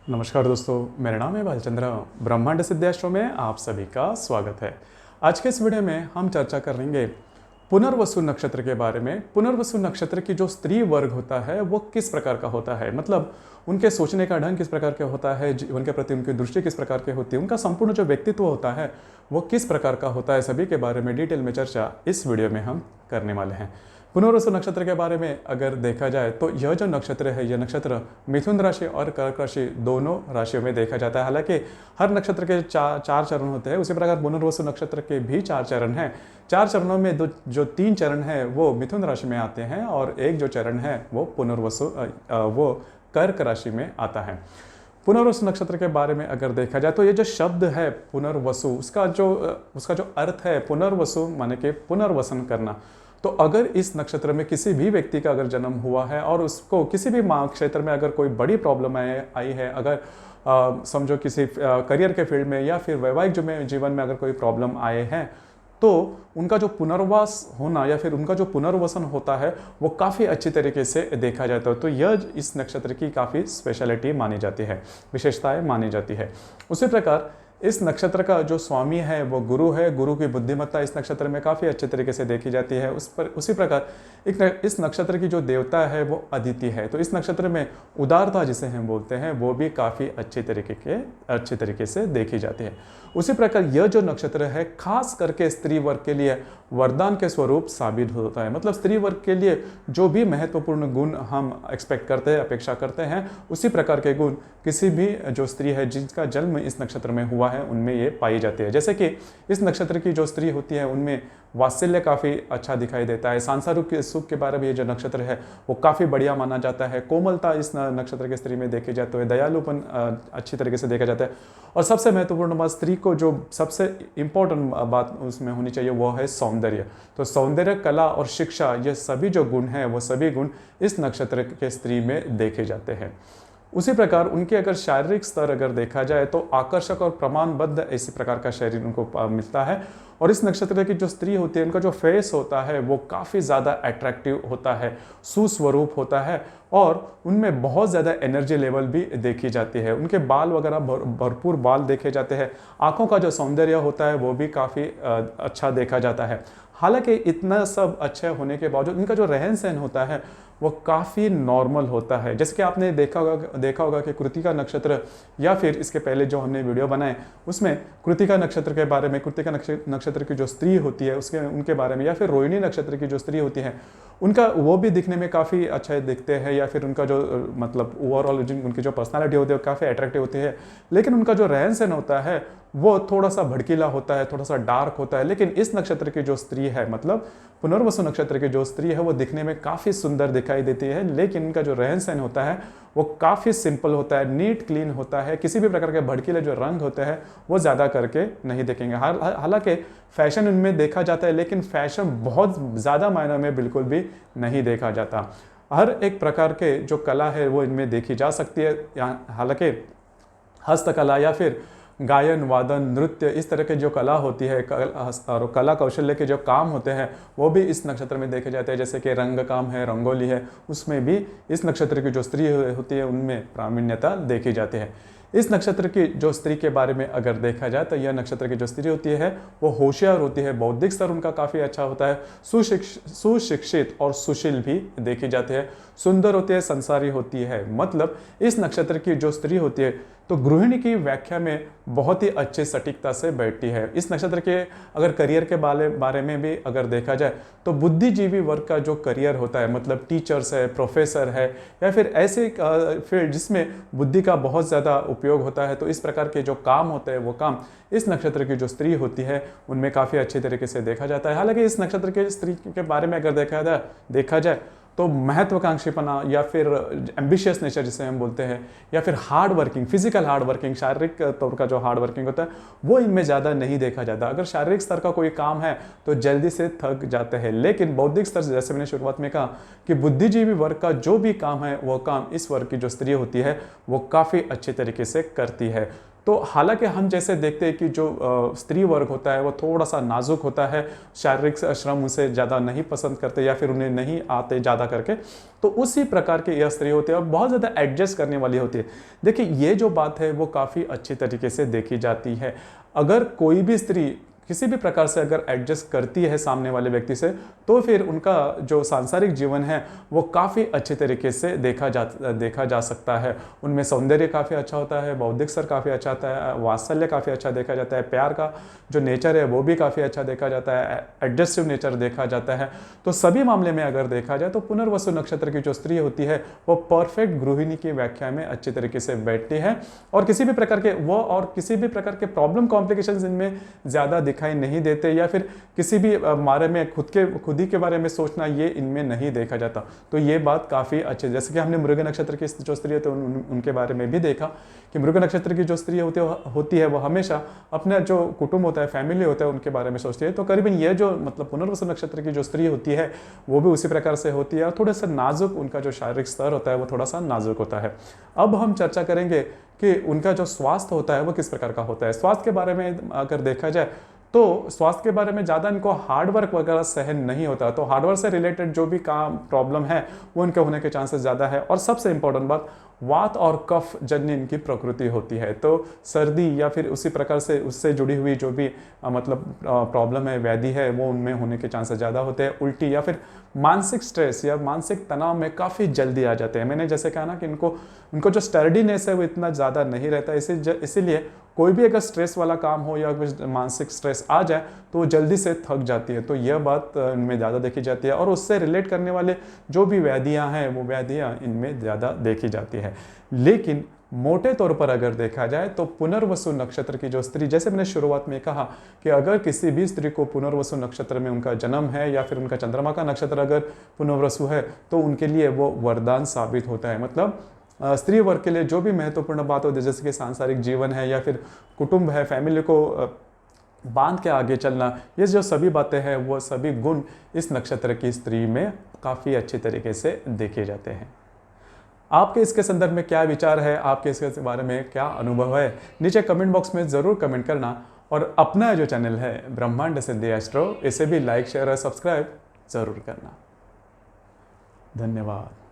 नमस्कार दोस्तों, मेरा नाम है भालचंद्र। ब्रह्मांड सिद्धाश्रम में आप सभी का स्वागत है। आज के इस वीडियो में हम चर्चा करेंगे पुनर्वसु नक्षत्र के बारे में। पुनर्वसु नक्षत्र की जो स्त्री वर्ग होता है वो किस प्रकार का होता है, मतलब उनके सोचने का ढंग किस प्रकार का होता है, जीवन के प्रति उनकी दृष्टि किस प्रकार की होती है, उनका संपूर्ण जो व्यक्तित्व होता है वो किस प्रकार का होता है, सभी के बारे में डिटेल में चर्चा इस वीडियो में हम करने वाले हैं। पुनर्वसु नक्षत्र के बारे में अगर देखा जाए तो यह जो नक्षत्र है, यह नक्षत्र मिथुन राशि और कर्क राशि दोनों राशियों में देखा जाता है। हालांकि हर नक्षत्र के चार चरण होते हैं, उसी प्रकार पुनर्वसु नक्षत्र के भी 4 चरण हैं। 4 चरणों में जो 3 चरण हैं वो मिथुन राशि में आते हैं और एक जो चरण है वो वो कर्क राशि में आता है। पुनर्वसु नक्षत्र के बारे में अगर देखा जाए तो ये जो शब्द है पुनर्वसु, उसका जो अर्थ है पुनर्वसु माने कि पुनर्वसन करना। तो अगर इस नक्षत्र में किसी भी व्यक्ति का अगर जन्म हुआ है और उसको किसी भी क्षेत्र में अगर कोई बड़ी प्रॉब्लम आई है, अगर समझो किसी करियर के फील्ड में या फिर वैवाहिक जीवन में अगर कोई प्रॉब्लम आए हैं, तो उनका जो पुनर्वास होना या फिर उनका जो पुनर्वसन होता है वो काफ़ी अच्छी तरीके से देखा जाता है। तो यह इस नक्षत्र की काफ़ी स्पेशलिटी मानी जाती है, विशेषताएं मानी जाती है। उसी प्रकार इस नक्षत्र का जो स्वामी है वो गुरु है। गुरु की बुद्धिमत्ता इस नक्षत्र में काफ़ी अच्छे तरीके से देखी जाती है। उसी प्रकार इस नक्षत्र की जो देवता है वो अदिति है। तो इस नक्षत्र में उदारता जिसे हम बोलते हैं वो भी काफ़ी अच्छे तरीके से देखी जाती है। उसी प्रकार यह जो नक्षत्र है खास करके स्त्री वर्ग के लिए वरदान के स्वरूप साबित होता है। मतलब स्त्री वर्ग के लिए जो भी महत्वपूर्ण गुण हम एक्सपेक्ट करते हैं, अपेक्षा करते हैं, उसी प्रकार के गुण किसी भी जो स्त्री है जिसका जन्म इस नक्षत्र में हुआ है उनमें ये पाई जाती है। जैसे कि इस नक्षत्र की जो स्त्री होती है उनमें वात्सल्य काफ़ी अच्छा दिखाई देता है। सांसारिक सुख के बारे में ये जो नक्षत्र है वो काफ़ी बढ़िया माना जाता है। कोमलता इस नक्षत्र के स्त्री में देखी जाती है। दयालुपन अच्छी तरीके से देखा जाता है। और सबसे महत्वपूर्ण बात, स्त्री को जो सबसे इम्पोर्टेंट बात उसमें होनी चाहिए वो है सौंदर्य। तो सौंदर्य, कला और शिक्षा, ये सभी जो गुण हैं वो सभी गुण इस नक्षत्र के स्त्री में देखे जाते हैं। उसी प्रकार उनके अगर शारीरिक स्तर अगर देखा जाए तो आकर्षक और प्रमाणबद्ध इसी प्रकार का शरीर उनको मिलता है। और इस नक्षत्र की जो स्त्री होती है उनका जो फेस होता है वो काफ़ी ज़्यादा अट्रैक्टिव होता है, सुस्वरूप होता है और उनमें बहुत ज़्यादा एनर्जी लेवल भी देखी जाती है। उनके बाल वगैरह भरपूर बाल देखे जाते हैं। आँखों का जो सौंदर्य होता है वो भी काफ़ी अच्छा देखा जाता है। हालांकि इतना सब अच्छा होने के बावजूद इनका जो रहन सहन होता है वो काफ़ी नॉर्मल होता है। जैसे कि आपने देखा होगा कि कृतिका नक्षत्र या फिर इसके पहले जो हमने वीडियो बनाए उसमें कृतिका नक्षत्र के बारे में, कृतिका नक्षत्र की जो स्त्री होती है उनके बारे में, या फिर रोहिणी नक्षत्र की जो स्त्री होती है उनका वो भी दिखने में काफ़ी अच्छे दिखते हैं, या फिर उनका जो मतलब ओवरऑल उनकी जो पर्सनालिटी होती है वो काफ़ी अट्रैक्टिव होती है। लेकिन उनका जो रहन सहन होता है वो थोड़ा सा भड़कीला होता है, थोड़ा सा डार्क होता है। लेकिन इस नक्षत्र की जो स्त्री है, मतलब पुनर्वसु नक्षत्र की जो स्त्री है वो दिखने में काफ़ी सुंदर दिखाई देती है। लेकिन इनका जो रहन सहन होता है वो काफ़ी सिंपल होता है, नीट क्लीन होता है। किसी भी प्रकार के भड़कीले जो रंग होते हैं वो ज़्यादा करके नहीं देखेंगे। हालांकि फैशन उनमें देखा जाता है, लेकिन फैशन बहुत ज़्यादा मायने में बिल्कुल भी नहीं देखा जाता। हर एक प्रकार के जो कला है वो इनमें देखी जा सकती है। हालांकि हस्तकला या फिर गायन, वादन, नृत्य, इस तरह की जो कला होती है और कला कौशल्य के जो काम होते हैं वो भी इस नक्षत्र में देखे जाते हैं। जैसे कि रंग काम है, रंगोली है, उसमें भी इस नक्षत्र की जो स्त्री होती है उनमें प्रावीण्यता देखी जाती है। इस नक्षत्र की जो स्त्री के बारे में अगर देखा जाए तो यह नक्षत्र की जो स्त्री होती है वो होशियार होती है, बौद्धिक स्तर उनका काफ़ी अच्छा होता है, सुशिक्षित और सुशील भी देखी जाती है, सुंदर होती है, संसारी होती है। मतलब इस नक्षत्र की जो स्त्री होती है तो गृहिणी की व्याख्या में बहुत ही अच्छे सटीकता से बैठती है। इस नक्षत्र के अगर करियर के बारे में भी अगर देखा जाए तो बुद्धिजीवी वर्ग का जो करियर होता है, मतलब टीचर्स है, प्रोफेसर है, या फिर ऐसे फील्ड जिसमें बुद्धि का बहुत ज़्यादा उपयोग होता है, तो इस प्रकार के जो काम होते हैं वो काम इस नक्षत्र की जो स्त्री होती है उनमें काफ़ी अच्छे तरीके से देखा जाता है। हालांकि इस नक्षत्र के स्त्री के बारे में अगर देखा जाए तो महत्वाकांक्षीपना या फिर एम्बिशियस नेचर जिसे हम बोलते हैं, या फिर hard working, physical hard working, शारीरिक तौर का जो हार्ड वर्किंग होता है वो इनमें ज़्यादा नहीं देखा जाता। अगर शारीरिक स्तर का कोई काम है तो जल्दी से थक जाते हैं। लेकिन बौद्धिक स्तर, जैसे मैंने शुरुआत में कहा कि बुद्धिजीवी वर्ग का जो भी काम है वो काम इस वर्ग की जो स्त्री होती है वो काफ़ी अच्छे तरीके से करती है। तो हालांकि हम जैसे देखते हैं कि जो स्त्री वर्ग होता है वो थोड़ा सा नाजुक होता है, शारीरिक श्रम उसे ज़्यादा नहीं पसंद करते या फिर उन्हें नहीं आते ज़्यादा करके, तो उसी प्रकार की यह स्त्री होती है और बहुत ज़्यादा एडजस्ट करने वाली होती है। देखिए ये जो बात है वो काफ़ी अच्छी तरीके से देखी जाती है। अगर कोई भी स्त्री किसी भी प्रकार से अगर एडजस्ट करती है सामने वाले व्यक्ति से, तो फिर उनका जो सांसारिक जीवन है वो काफ़ी अच्छे तरीके से देखा जा सकता है। उनमें सौंदर्य काफ़ी अच्छा होता है, बौद्धिक स्तर काफ़ी अच्छा होता है, वात्सल्य काफ़ी अच्छा देखा जाता है, प्यार का जो नेचर है वो भी काफ़ी अच्छा देखा जाता है, एडजस्टिव नेचर देखा जाता है। तो सभी मामले में अगर देखा जाए तो पुनर्वसु नक्षत्र की जो स्त्री होती है वो परफेक्ट गृहिणी की व्याख्या में अच्छी तरीके से बैठती है और किसी भी प्रकार के प्रॉब्लम कॉम्प्लिकेशंस इनमें ज़्यादा दिखाई नहीं देते या फिर किसी भी बारे में खुद ही के बारे में सोचना ये इनमें नहीं देखा जाता। तो ये बात काफ़ी अच्छी, जैसे कि हमने मृग नक्षत्र की जो स्त्री होती है उनके बारे में भी देखा कि मृग नक्षत्र की जो स्त्री होती है वो हमेशा अपना जो कुटुंब होता है, फैमिली होता है, उनके बारे में सोचती है। तो करीबन ये जो मतलब पुनर्वसु नक्षत्र की जो स्त्री होती है वो भी उसी प्रकार से होती है और थोड़ा सा नाजुक, उनका जो शारीरिक स्तर होता है वो थोड़ा सा नाजुक होता है। अब हम चर्चा करेंगे कि उनका जो स्वास्थ्य होता है वो किस प्रकार का होता है। स्वास्थ्य के बारे में अगर देखा जाए तो स्वास्थ्य के बारे में ज़्यादा इनको हार्डवर्क वगैरह सहन नहीं होता, तो हार्डवर्क से रिलेटेड जो भी काम प्रॉब्लम है वो इनके होने के चांसेस ज़्यादा है। और सबसे इंपॉर्टेंट बात, वात और कफ जन्य इनकी प्रकृति होती है, तो सर्दी या फिर उसी प्रकार से उससे जुड़ी हुई जो भी मतलब प्रॉब्लम है, व्याधि है, वो उनमें होने के चांसेस ज़्यादा होते हैं। उल्टी या फिर मानसिक स्ट्रेस या मानसिक तनाव में काफ़ी जल्दी आ जाते हैं। मैंने जैसे कहा ना कि उनको जो स्टर्डीनेस है वो इतना ज़्यादा नहीं रहता, इसीलिए कोई भी अगर स्ट्रेस वाला काम हो या कुछ मानसिक स्ट्रेस आ जाए तो वो जल्दी से थक जाती है। तो यह बात इनमें ज़्यादा देखी जाती है और उससे रिलेट करने वाले जो भी व्याधियाँ हैं वो व्याधियाँ इनमें ज़्यादा देखी जाती है। लेकिन मोटे तौर पर अगर देखा जाए तो पुनर्वसु नक्षत्र की जो स्त्री, जैसे मैंने शुरुआत में कहा कि अगर किसी भी स्त्री को पुनर्वसु नक्षत्र में उनका जन्म है या फिर उनका चंद्रमा का नक्षत्र अगर पुनर्वसु है तो उनके लिए वो वरदान साबित होता है। मतलब स्त्री वर्ग के लिए जो भी महत्वपूर्ण बात होती है, जैसे कि सांसारिक जीवन है या फिर कुटुंब है, फैमिली को बांध के आगे चलना, ये जो सभी बातें हैं वो सभी गुण इस नक्षत्र की स्त्री में काफ़ी अच्छी तरीके से देखे जाते हैं। आपके इसके संदर्भ में क्या विचार है, आपके इसके बारे में क्या अनुभव है, नीचे कमेंट बॉक्स में ज़रूर कमेंट करना और अपना जो चैनल है ब्रह्मांड सिद्धि एस्ट्रो, इसे भी लाइक, शेयर और सब्सक्राइब ज़रूर करना। धन्यवाद।